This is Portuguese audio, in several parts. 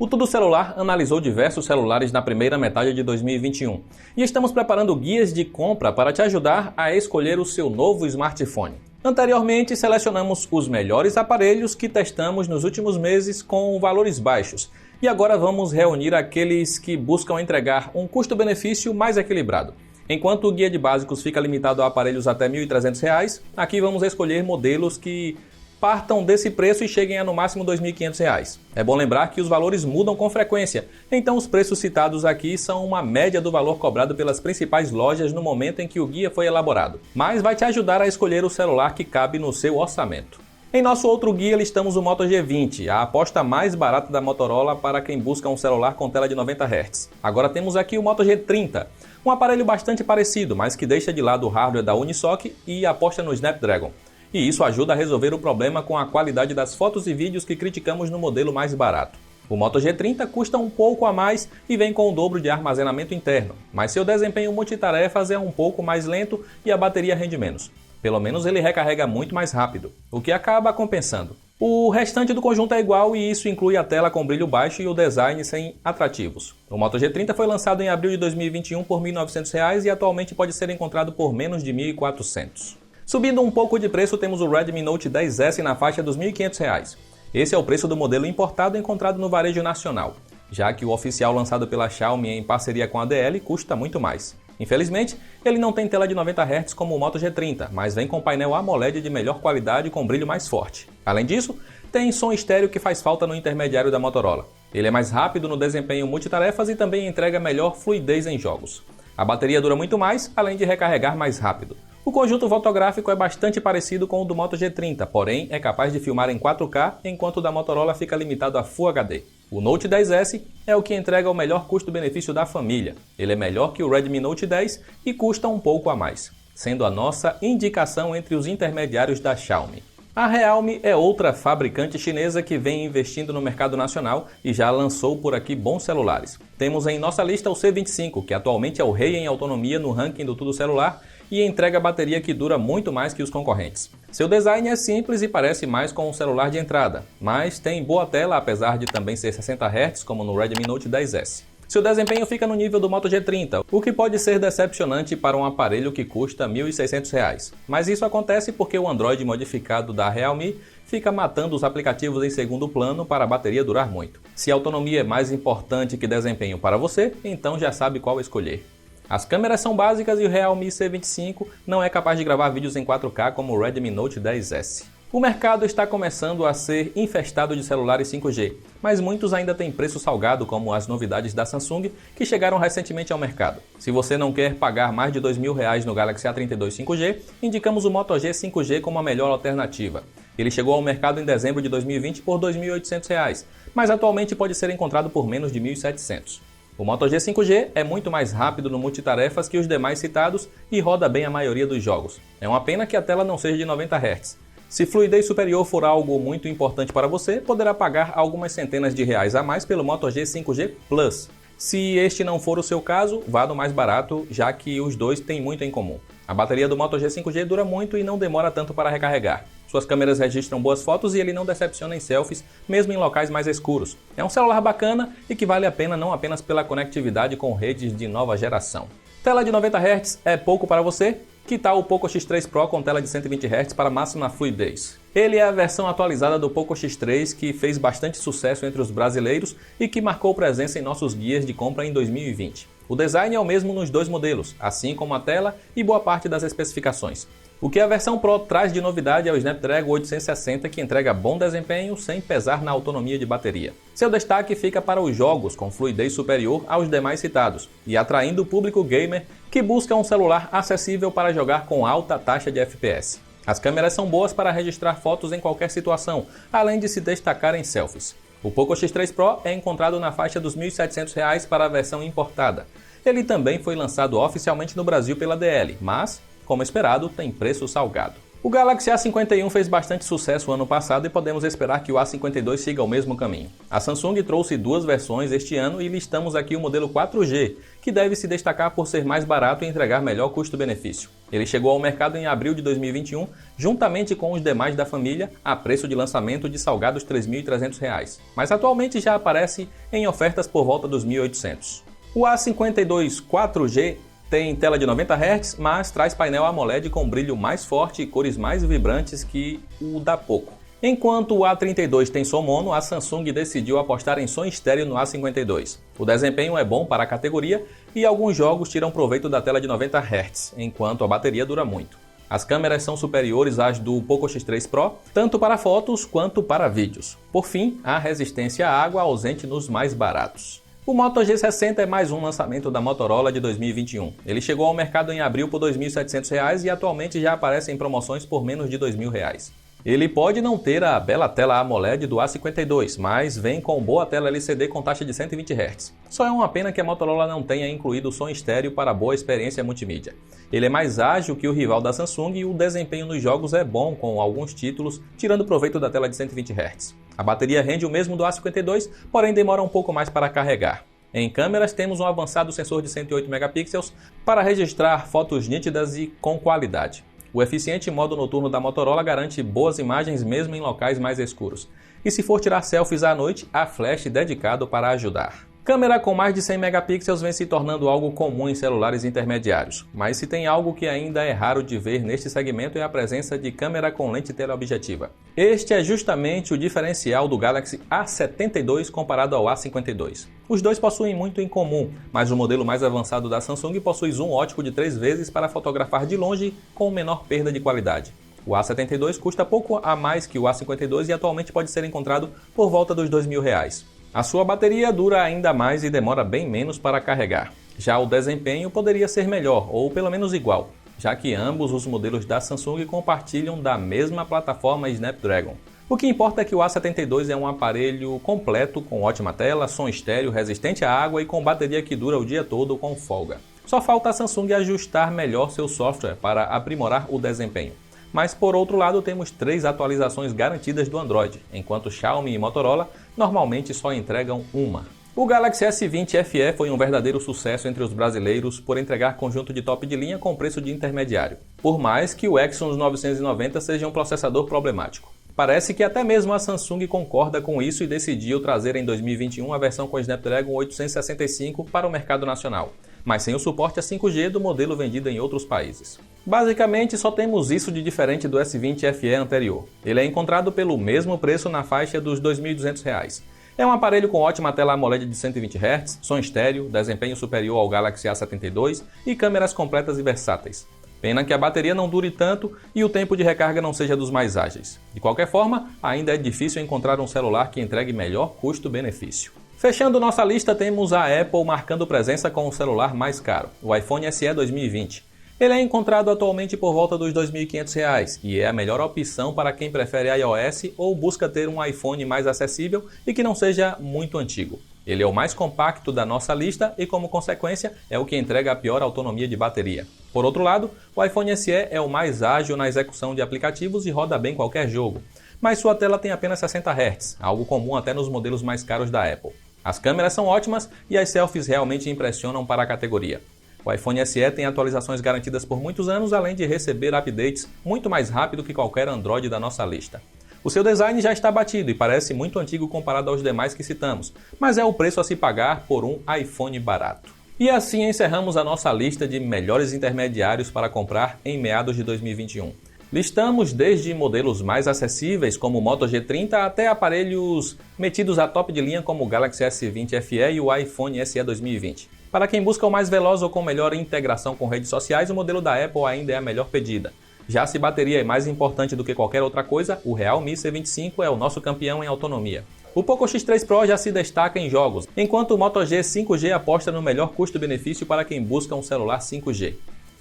O Tudo Celular analisou diversos celulares na primeira metade de 2021 e estamos preparando guias de compra para te ajudar a escolher o seu novo smartphone. Anteriormente, selecionamos os melhores aparelhos que testamos nos últimos meses com valores baixos e agora vamos reunir aqueles que buscam entregar um custo-benefício mais equilibrado. Enquanto o guia de básicos fica limitado a aparelhos até R$ 1.300, aqui vamos escolher modelos que partam desse preço e cheguem a no máximo R$ 2.500. É bom lembrar que os valores mudam com frequência, então os preços citados aqui são uma média do valor cobrado pelas principais lojas no momento em que o guia foi elaborado, mas vai te ajudar a escolher o celular que cabe no seu orçamento. Em nosso outro guia listamos o Moto G20, a aposta mais barata da Motorola para quem busca um celular com tela de 90 Hz. Agora temos aqui o Moto G30, um aparelho bastante parecido, mas que deixa de lado o hardware da Unisoc e aposta no Snapdragon. E isso ajuda a resolver o problema com a qualidade das fotos e vídeos que criticamos no modelo mais barato. O Moto G30 custa um pouco a mais e vem com o dobro de armazenamento interno, mas seu desempenho multitarefas é um pouco mais lento e a bateria rende menos. Pelo menos ele recarrega muito mais rápido, o que acaba compensando. O restante do conjunto é igual e isso inclui a tela com brilho baixo e o design sem atrativos. O Moto G30 foi lançado em abril de 2021 por R$ 1.900 e atualmente pode ser encontrado por menos de R$ 1.400. Subindo um pouco de preço, temos o Redmi Note 10S na faixa dos R$ 1.500. Esse é o preço do modelo importado encontrado no varejo nacional, já que o oficial lançado pela Xiaomi em parceria com a DL custa muito mais. Infelizmente, ele não tem tela de 90 Hz como o Moto G30, mas vem com painel AMOLED de melhor qualidade com brilho mais forte. Além disso, tem som estéreo que faz falta no intermediário da Motorola. Ele é mais rápido no desempenho multitarefas e também entrega melhor fluidez em jogos. A bateria dura muito mais, além de recarregar mais rápido. O conjunto fotográfico é bastante parecido com o do Moto G30, porém é capaz de filmar em 4K, enquanto o da Motorola fica limitado a Full HD. O Note 10S é o que entrega o melhor custo-benefício da família. Ele é melhor que o Redmi Note 10 e custa um pouco a mais, sendo a nossa indicação entre os intermediários da Xiaomi. A Realme é outra fabricante chinesa que vem investindo no mercado nacional e já lançou por aqui bons celulares. Temos em nossa lista o C25, que atualmente é o rei em autonomia no ranking do Tudo Celular e entrega bateria que dura muito mais que os concorrentes. Seu design é simples e parece mais com um celular de entrada, mas tem boa tela apesar de também ser 60 Hz como no Redmi Note 10S. Seu desempenho fica no nível do Moto G30, o que pode ser decepcionante para um aparelho que custa R$ 1.600. Mas isso acontece porque o Android modificado da Realme fica matando os aplicativos em segundo plano para a bateria durar muito. Se a autonomia é mais importante que desempenho para você, então já sabe qual escolher. As câmeras são básicas e o Realme C25 não é capaz de gravar vídeos em 4K como o Redmi Note 10S. O mercado está começando a ser infestado de celulares 5G, mas muitos ainda têm preço salgado, como as novidades da Samsung, que chegaram recentemente ao mercado. Se você não quer pagar mais de R$ 2.000 no Galaxy A32 5G, indicamos o Moto G 5G como a melhor alternativa. Ele chegou ao mercado em dezembro de 2020 por R$ 2.800, mas atualmente pode ser encontrado por menos de R$ 1.700. O Moto G 5G é muito mais rápido no multitarefas que os demais citados e roda bem a maioria dos jogos. É uma pena que a tela não seja de 90 Hz. Se fluidez superior for algo muito importante para você, poderá pagar algumas centenas de reais a mais pelo Moto G 5G Plus. Se este não for o seu caso, vá no mais barato, já que os dois têm muito em comum. A bateria do Moto G 5G dura muito e não demora tanto para recarregar. Suas câmeras registram boas fotos e ele não decepciona em selfies, mesmo em locais mais escuros. É um celular bacana e que vale a pena não apenas pela conectividade com redes de nova geração. Tela de 90 Hz é pouco para você? Que tal o Poco X3 Pro com tela de 120 Hz para máxima fluidez? Ele é a versão atualizada do Poco X3 que fez bastante sucesso entre os brasileiros e que marcou presença em nossos guias de compra em 2020. O design é o mesmo nos dois modelos, assim como a tela e boa parte das especificações. O que a versão Pro traz de novidade é o Snapdragon 860, que entrega bom desempenho sem pesar na autonomia de bateria. Seu destaque fica para os jogos com fluidez superior aos demais citados e atraindo o público gamer que busca um celular acessível para jogar com alta taxa de FPS. As câmeras são boas para registrar fotos em qualquer situação, além de se destacar em selfies. O Poco X3 Pro é encontrado na faixa dos R$ 1.700 para a versão importada. Ele também foi lançado oficialmente no Brasil pela DL, mas, como esperado, tem preço salgado. O Galaxy A51 fez bastante sucesso ano passado e podemos esperar que o A52 siga o mesmo caminho. A Samsung trouxe duas versões este ano e listamos aqui o modelo 4G, que deve se destacar por ser mais barato e entregar melhor custo-benefício. Ele chegou ao mercado em abril de 2021, juntamente com os demais da família, a preço de lançamento de salgados R$ 3.300, mas atualmente já aparece em ofertas por volta dos R$ 1.800. O A52 4G tem tela de 90 Hz, mas traz painel AMOLED com brilho mais forte e cores mais vibrantes que o da Poco. Enquanto o A32 tem som mono, a Samsung decidiu apostar em som estéreo no A52. O desempenho é bom para a categoria e alguns jogos tiram proveito da tela de 90 Hz, enquanto a bateria dura muito. As câmeras são superiores às do Poco X3 Pro, tanto para fotos quanto para vídeos. Por fim, a resistência à água ausente nos mais baratos. O Moto G60 é mais um lançamento da Motorola de 2021. Ele chegou ao mercado em abril por R$ 2.700 e atualmente já aparece em promoções por menos de R$ 2.000. Ele pode não ter a bela tela AMOLED do A52, mas vem com boa tela LCD com taxa de 120 Hz. Só é uma pena que a Motorola não tenha incluído som estéreo para boa experiência multimídia. Ele é mais ágil que o rival da Samsung e o desempenho nos jogos é bom com alguns títulos, tirando proveito da tela de 120 Hz. A bateria rende o mesmo do A52, porém demora um pouco mais para carregar. Em câmeras, temos um avançado sensor de 108 megapixels para registrar fotos nítidas e com qualidade. O eficiente modo noturno da Motorola garante boas imagens mesmo em locais mais escuros. E se for tirar selfies à noite, há flash dedicado para ajudar. Câmera com mais de 100 megapixels vem se tornando algo comum em celulares intermediários, mas se tem algo que ainda é raro de ver neste segmento é a presença de câmera com lente teleobjetiva. Este é justamente o diferencial do Galaxy A72 comparado ao A52. Os dois possuem muito em comum, mas o modelo mais avançado da Samsung possui zoom ótico de 3 vezes para fotografar de longe com menor perda de qualidade. O A72 custa pouco a mais que o A52 e atualmente pode ser encontrado por volta dos R$ 2.000. A sua bateria dura ainda mais e demora bem menos para carregar. Já o desempenho poderia ser melhor, ou pelo menos igual, já que ambos os modelos da Samsung compartilham da mesma plataforma Snapdragon. O que importa é que o A72 é um aparelho completo com ótima tela, som estéreo, resistente à água e com bateria que dura o dia todo com folga. Só falta a Samsung ajustar melhor seu software para aprimorar o desempenho. Mas por outro lado temos 3 atualizações garantidas do Android, enquanto Xiaomi e Motorola normalmente só entregam uma. O Galaxy S20 FE foi um verdadeiro sucesso entre os brasileiros por entregar conjunto de top de linha com preço de intermediário, por mais que o Exynos 990 seja um processador problemático. Parece que até mesmo a Samsung concorda com isso e decidiu trazer em 2021 a versão com Snapdragon 865 para o mercado nacional, mas sem o suporte a 5G do modelo vendido em outros países. Basicamente, só temos isso de diferente do S20 FE anterior. Ele é encontrado pelo mesmo preço na faixa dos R$ 2.200. É um aparelho com ótima tela AMOLED de 120 Hz, som estéreo, desempenho superior ao Galaxy A72 e câmeras completas e versáteis. Pena que a bateria não dure tanto e o tempo de recarga não seja dos mais ágeis. De qualquer forma, ainda é difícil encontrar um celular que entregue melhor custo-benefício. Fechando nossa lista, temos a Apple marcando presença com o celular mais caro, o iPhone SE 2020. Ele é encontrado atualmente por volta dos R$ 2.500 e é a melhor opção para quem prefere iOS ou busca ter um iPhone mais acessível e que não seja muito antigo. Ele é o mais compacto da nossa lista e, como consequência, é o que entrega a pior autonomia de bateria. Por outro lado, o iPhone SE é o mais ágil na execução de aplicativos e roda bem qualquer jogo, mas sua tela tem apenas 60 Hz, algo comum até nos modelos mais caros da Apple. As câmeras são ótimas e as selfies realmente impressionam para a categoria. O iPhone SE tem atualizações garantidas por muitos anos, além de receber updates muito mais rápido que qualquer Android da nossa lista. O seu design já está batido e parece muito antigo comparado aos demais que citamos, mas é o preço a se pagar por um iPhone barato. E assim encerramos a nossa lista de melhores intermediários para comprar em meados de 2021. Listamos desde modelos mais acessíveis como o Moto G30 até aparelhos metidos a top de linha como o Galaxy S20 FE e o iPhone SE 2020. Para quem busca o mais veloz ou com melhor integração com redes sociais, o modelo da Apple ainda é a melhor pedida. Já se bateria é mais importante do que qualquer outra coisa, o Realme C25 é o nosso campeão em autonomia. O Poco X3 Pro já se destaca em jogos, enquanto o Moto G 5G aposta no melhor custo-benefício para quem busca um celular 5G.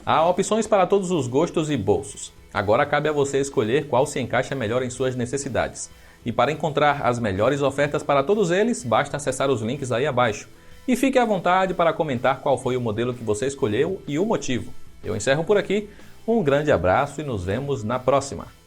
Há opções para todos os gostos e bolsos. Agora cabe a você escolher qual se encaixa melhor em suas necessidades. E para encontrar as melhores ofertas para todos eles, basta acessar os links aí abaixo. E fique à vontade para comentar qual foi o modelo que você escolheu e o motivo. Eu encerro por aqui. Um grande abraço e nos vemos na próxima!